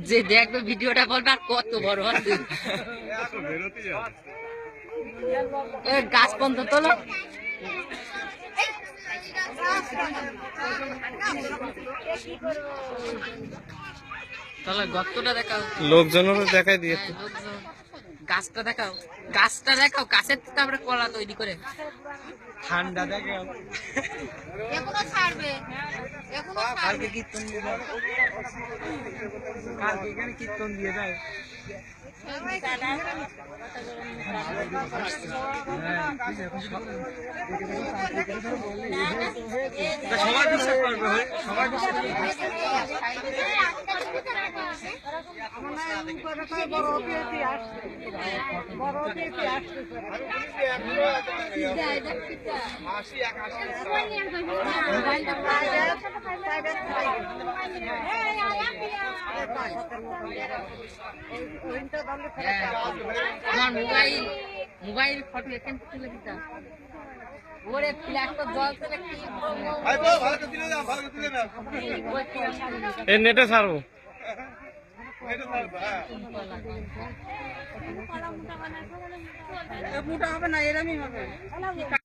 যে দেখবে ভিডিওটা বলবে আর কত বড় আছে গাছ পর্যন্ত তোলো তাহলে গর্তটা দেখাও লোকজনেরও দেখাই দিয়ে গাছটা দেখাও গাছের তো আমরা কলা তৈরি করে ঠান্ডা দেখে এখনো ছাড়বে কালকে কীর্তন দিয়ে যায় কালকে এখানে কীর্তন দিয়ে যায় সবাই বিশ্বাস করবে সবাই বিশ্বাস আমার মোবাইল ফটো এখান তুলে দিতাম ওরে ফ্ল্যাশটা জল চলে কি এই নেটে ছাড়বো মোটা হবে না এরমই হবে